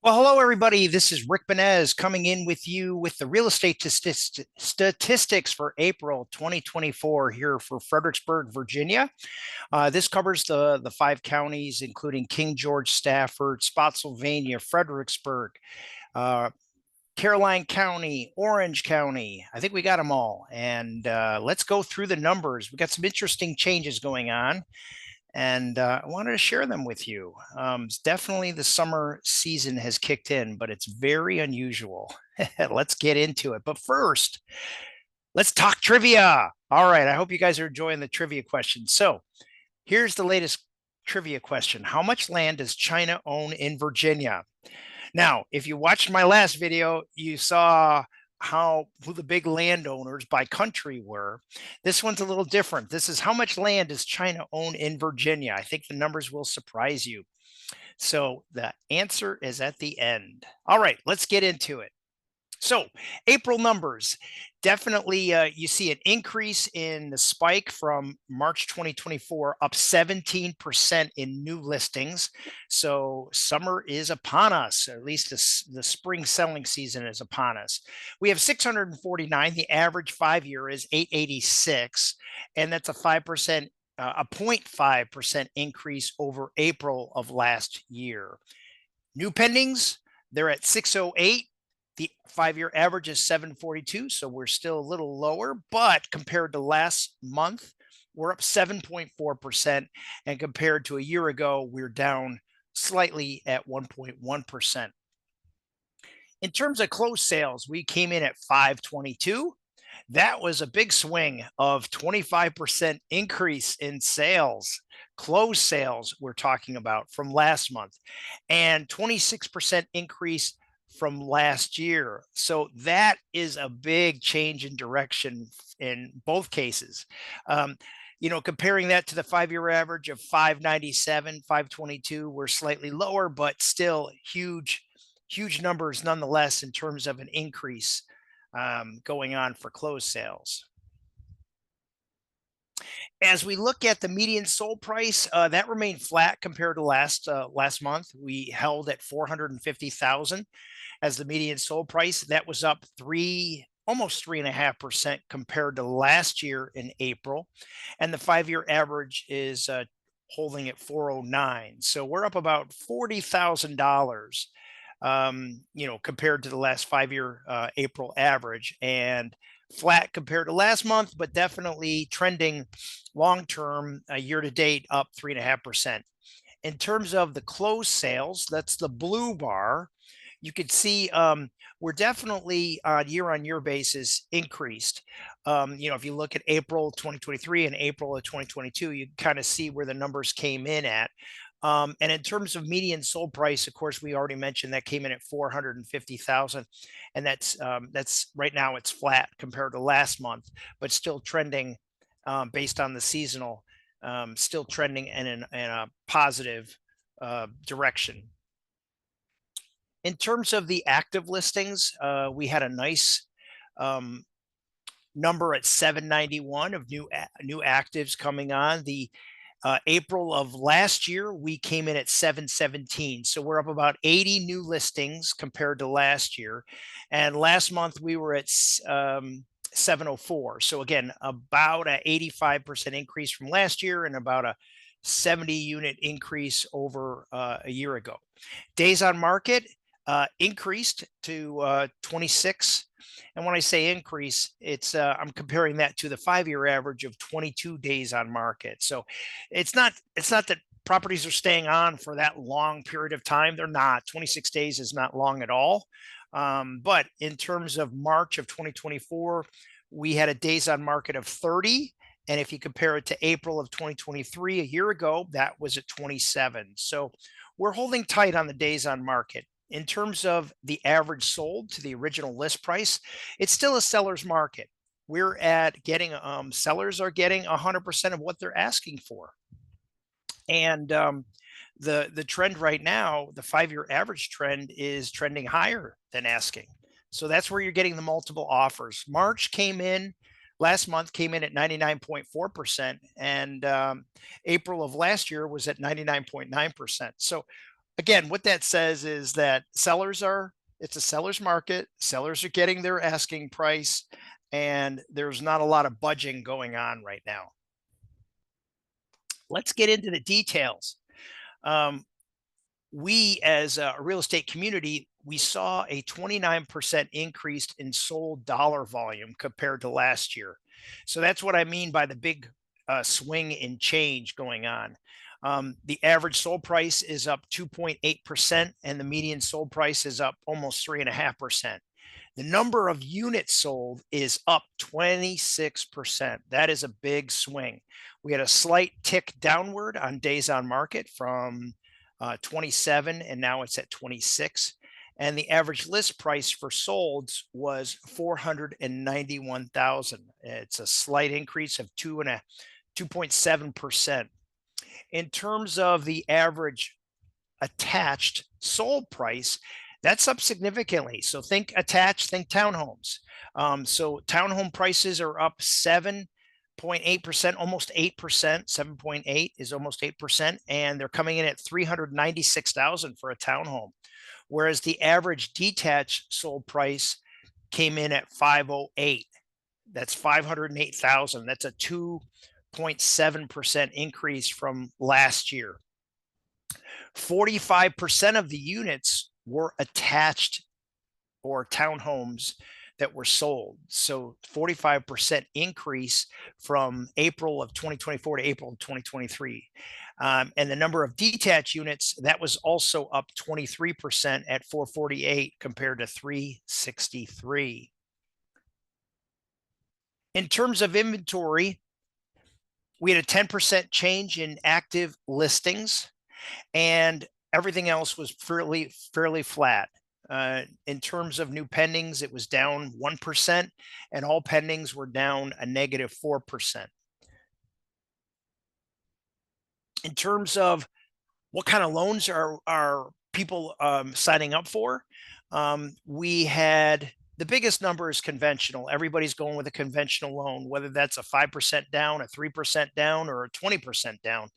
Well, hello, everybody. This is Rick Benez coming in with you with the real estate statistics for April 2024 here for Fredericksburg, Virginia. This covers the five counties, including King George, Stafford, Spotsylvania, Fredericksburg, uh, Caroline County, Orange County. I think we got them all. And let's go through the numbers. We got some interesting changes going on and I wanted to share them with you. It's definitely the summer season has kicked in, but it's very unusual. Let's get into it. But first, let's talk trivia. All right. I hope you guys are enjoying the trivia questions. So here's the latest trivia question. How much land does China own in Virginia? Now, if you watched my last video, you saw who the big landowners by country were. This one's a little different. This is how much land does China own in Virginia? I think the numbers will surprise you. So the answer is at the end. All right, let's get into it. So April numbers, definitely you see an increase in the spike from March 2024, up 17% in new listings. So summer is upon us, at least the spring selling season is upon us. We have 649. The average 5-year is 886, and that's a 5%. A 0.5% increase over April of last year. New pendings, they're at 608. The 5-year average is 742, so we're still a little lower, but compared to last month, we're up 7.4%, and compared to a year ago, we're down slightly at 1.1%. In terms of closed sales, we came in at 522. That was a big swing of 25% increase in sales. Closed sales we're talking about from last month, and 26% increase from last year. So that is a big change in direction in both cases. Comparing that to the 5-year average of 597, 522, we're slightly lower, but still huge numbers nonetheless in terms of an increase going on for closed sales. As we look at the median sold price, that remained flat compared to last month. We held at 450,000 as the median sold price. That was up almost 3.5% compared to last year in April, and the 5-year average is holding at 409. So we're up about $40,000, compared to the last 5-year April average, and flat compared to last month, but definitely trending long term, year to date, up 3.5%. In terms of the closed sales, that's the blue bar. You could see we're definitely on year basis increased. If you look at April 2023 and April of 2022, you kind of see where the numbers came in at. And in terms of median sold price, of course, we already mentioned that came in at 450,000, and that's right now it's flat compared to last month, but still trending based on the seasonal, still trending in a positive direction. In terms of the active listings, we had a nice number at 791 of new actives coming on. The April of last year, we came in at 717. So we're up about 80 new listings compared to last year. And last month, we were at 704. So again, about an 85% increase from last year and about a 70 unit increase over a year ago. Days on market increased to 26. And when I say increase, it's I'm comparing that to the 5-year average of 22 days on market. So it's not that properties are staying on for that long period of time. They're not. 26 days is not long at all. But in terms of March of 2024, we had a days on market of 30. And if you compare it to April of 2023, a year ago, that was at 27. So we're holding tight on the days on market. In terms of the average sold to the original list price, it's still a seller's market. We're at getting sellers are getting 100% of what they're asking for. And the trend right now, the 5-year average trend is trending higher than asking. So that's where you're getting the multiple offers. Last month came in at 99.4%, and April of last year was at 99.9%. So Again, what that says is that it's a seller's market. Sellers are getting their asking price, and there's not a lot of budging going on right now. Let's get into the details. Um, we, as a real estate community, we saw a 29% increase in sold dollar volume compared to last year. So that's what I mean by the big swing in change going on. The average sold price is up 2.8%, and the median sold price is up almost 3.5%. The number of units sold is up 26%. That is a big swing. We had a slight tick downward on days on market from 27, and now it's at 26. And the average list price for solds was 491,000. It's a slight increase of 2.7%. In terms of the average attached sold price, that's up significantly. So think attached, think townhomes. So townhome prices are up 7.8%, almost 8%. 7.8 is almost 8%, and they're coming in at 396,000 for a townhome, whereas the average detached sold price came in at 508. That's 508,000. That's a 2.7% increase from last year. 45% of the units were attached or townhomes that were sold. So 45% increase from April of 2024 to April of 2023. And the number of detached units, that was also up 23% at 448 compared to 363. In terms of inventory, we had a 10% change in active listings, and everything else was fairly flat. In terms of new pendings, it was down 1%, and all pendings were down a negative 4%. In terms of what kind of loans are people signing up for, we had the biggest number is conventional. Everybody's going with a conventional loan, whether that's a 5% down, a 3% down, or a 20% down.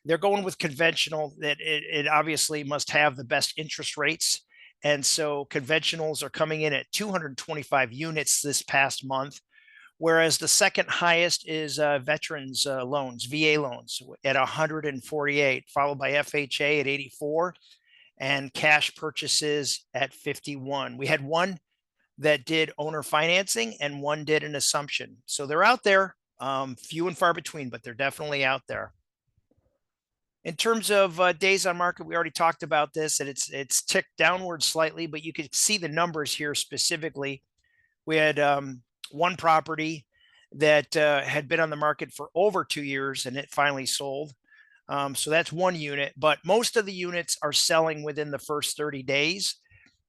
They're going with conventional. That it obviously must have the best interest rates. And so conventionals are coming in at 225 units this past month, whereas the second highest is veterans loans, VA loans at 148, followed by FHA at 84, and cash purchases at 51. We had one that did owner financing and one did an assumption. So they're out there, few and far between, but they're definitely out there. In terms of days on market, we already talked about this, and it's ticked downward slightly, but you could see the numbers here specifically. We had one property that had been on the market for over 2 years, and it finally sold. So that's one unit, but most of the units are selling within the first 30 days.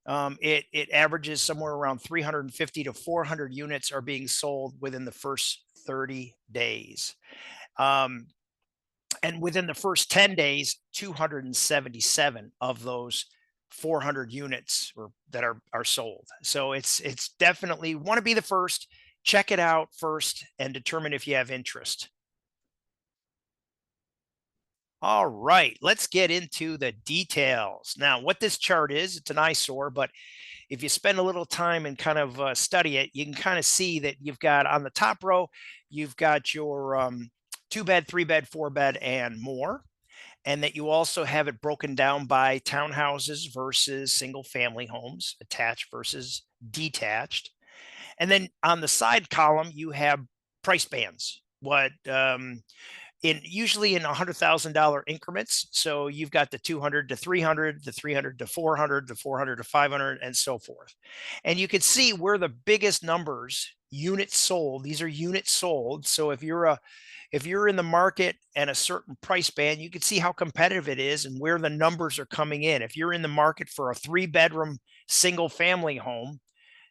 It averages somewhere around 350 to 400 units are being sold within the first 30 days. And within the first 10 days, 277 of those 400 units that are sold. So it's definitely want to be the first, check it out first and determine if you have interest. All right, let's get into the details. Now, what this chart is, it's an eyesore, but if you spend a little time and kind of study it, you can kind of see that you've got on the top row, you've got your 2-bed, 3-bed, 4-bed, and more. And that you also have it broken down by townhouses versus single family homes, attached versus detached. And then on the side column, you have price bands. What usually in $100,000 increments. So you've got the 200 to 300, the 300 to 400, the 400 to 500, and so forth. And you can see where the biggest numbers, units sold. These are units sold. So if you're in the market at a certain price band, you can see how competitive it is and where the numbers are coming in. If you're in the market for a 3-bedroom single family home,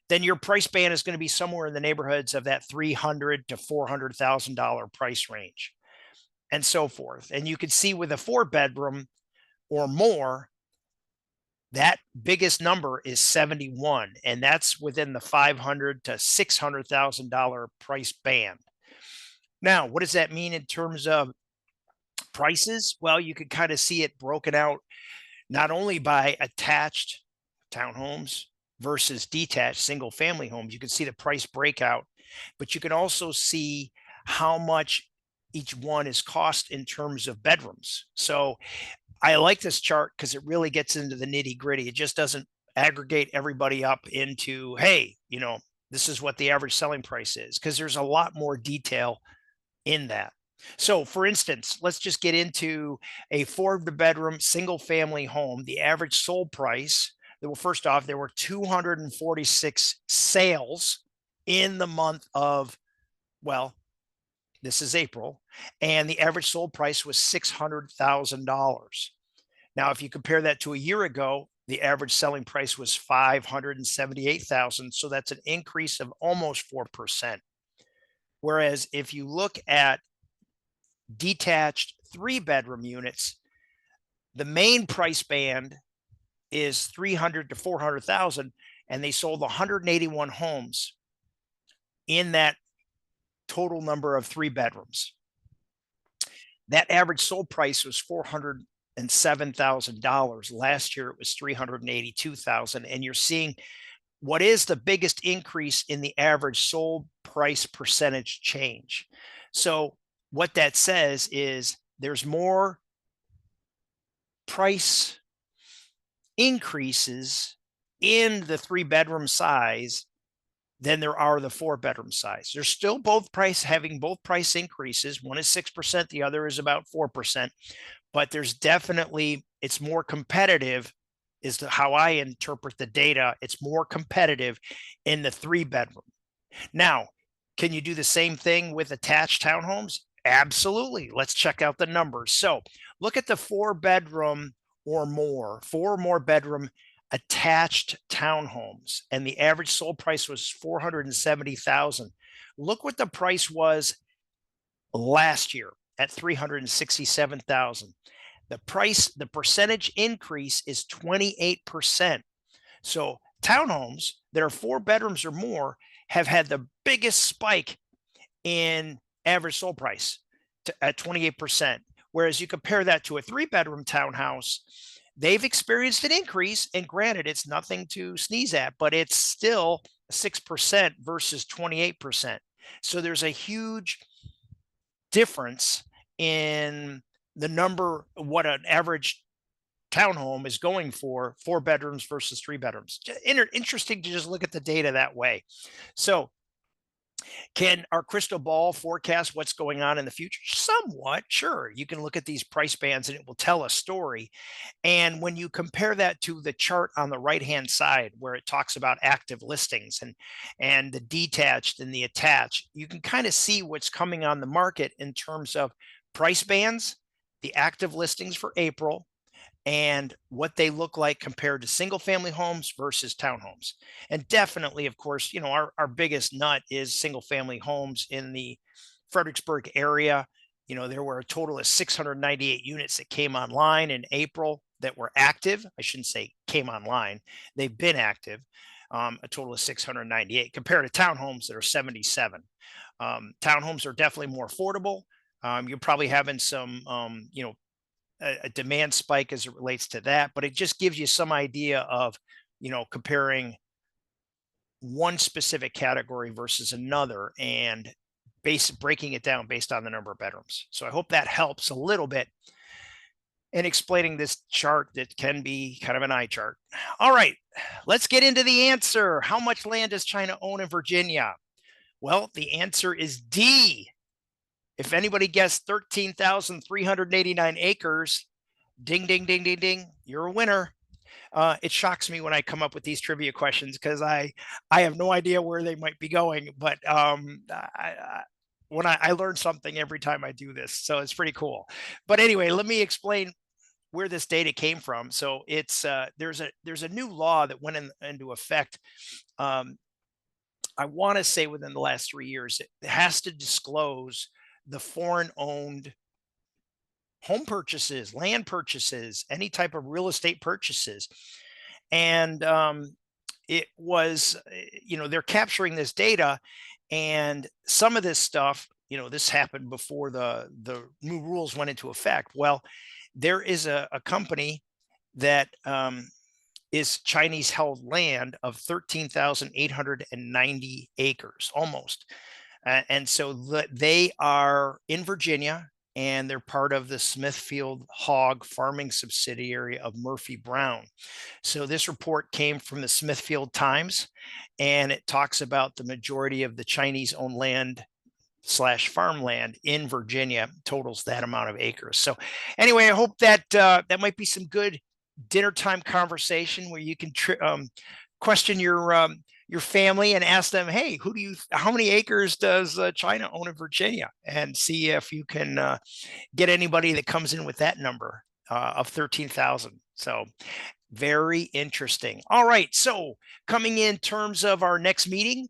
then your price band is going to be somewhere in the neighborhoods of that $300,000 to $400,000 price range, and so forth. And you can see with a 4-bedroom or more, that biggest number is 71, and that's within the $500,000 to $600,000 price band. Now, what does that mean in terms of prices? Well, you can kind of see it broken out not only by attached townhomes versus detached single family homes. You can see the price breakout, but you can also see how much each one is cost in terms of bedrooms. So I like this chart because it really gets into the nitty gritty. It just doesn't aggregate everybody up into, hey, this is what the average selling price is, because there's a lot more detail in that. So, for instance, let's just get into a four-bedroom single family home. The average sold price, well, first off, there were 246 sales in the month of, well, this is April, and the average sold price was $600,000. Now, if you compare that to a year ago, the average selling price was 578,000. So that's an increase of almost 4%. Whereas if you look at detached three-bedroom units, the main price band is 300 to 400,000, and they sold 181 homes in that total number of three bedrooms. That average sold price was $407,000. Last year it was $382,000, and you're seeing what is the biggest increase in the average sold price percentage change. So what that says is there's more price increases in the three-bedroom size than there are the four-bedroom size. There's still both price increases. One is 6%, the other is about 4%, but there's definitely, it's more competitive is how I interpret the data. It's more competitive in the three-bedroom. Now, can you do the same thing with attached townhomes? Absolutely. Let's check out the numbers. So look at the four or more bedroom attached townhomes, and the average sold price was 470,000. Look what the price was last year at 367,000. The percentage increase is 28%. So townhomes that are four bedrooms or more have had the biggest spike in average sold price at 28%. Whereas you compare that to a three-bedroom townhouse, they've experienced an increase. And granted, it's nothing to sneeze at, but it's still 6% versus 28%. So there's a huge difference in the number, what an average townhome is going for, four bedrooms versus three bedrooms. Interesting to just look at the data that way. So can our crystal ball forecast what's going on in the future? Somewhat, sure. You can look at these price bands and it will tell a story. And when you compare that to the chart on the right-hand side where it talks about active listings and the detached and the attached, you can kind of see what's coming on the market in terms of price bands, the active listings for April, and what they look like compared to single family homes versus townhomes. And definitely, of course, our biggest nut is single family homes in the Fredericksburg area. There were a total of 698 units that came online in April that were active. I shouldn't say came online. They've been active, a total of 698 compared to townhomes that are 77. Townhomes are definitely more affordable. You're probably having some, a demand spike as it relates to that, but it just gives you some idea of, comparing one specific category versus another and breaking it down based on the number of bedrooms. So I hope that helps a little bit in explaining this chart that can be kind of an eye chart. All right, let's get into the answer. How much land does China own in Virginia? Well, the answer is D. If anybody guessed 13,389 acres, ding, ding, ding, ding, ding, you're a winner. It shocks me when I come up with these trivia questions because I have no idea where they might be going, but when I learn something every time I do this, so it's pretty cool. But anyway, let me explain where this data came from. So it's there's a new law that went into effect. I want to say within the last 3 years. It has to disclose the foreign-owned home purchases, land purchases, any type of real estate purchases. And it was, they're capturing this data, and some of this stuff, this happened before the new rules went into effect. Well, there is a company that is Chinese held land of 13,890 acres, almost. And so they are in Virginia, and they're part of the Smithfield Hog Farming subsidiary of Murphy Brown. So this report came from the Smithfield Times, and it talks about the majority of the Chinese-owned land slash farmland in Virginia totals that amount of acres. So anyway, I hope that that might be some good dinner time conversation where you can question your family and ask them, hey, how many acres does China own in Virginia, and see if you can get anybody that comes in with that number of 13,000. So very interesting. All right. So coming in terms of our next meeting,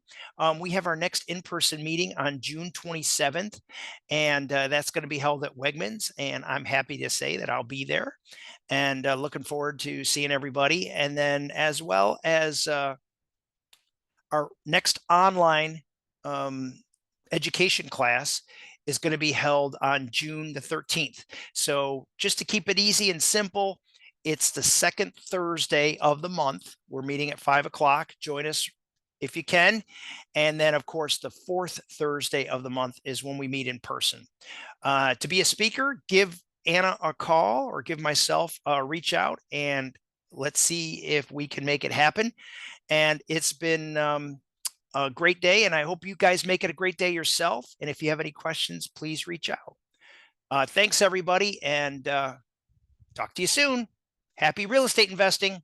we have our next in-person meeting on June 27th, and that's going to be held at Wegmans. And I'm happy to say that I'll be there, and looking forward to seeing everybody. And then as well as our next online education class is going to be held on June the 13th. So just to keep it easy and simple, it's the second Thursday of the month. We're meeting at 5 o'clock. Join us if you can. And then, of course, the fourth Thursday of the month is when we meet in person. To be a speaker, give Anna a call or give myself a reach out, and let's see if we can make it happen. And it's been a great day, and I hope you guys make it a great day yourself. And if you have any questions, please reach out. Thanks, everybody, and talk to you soon. Happy real estate investing.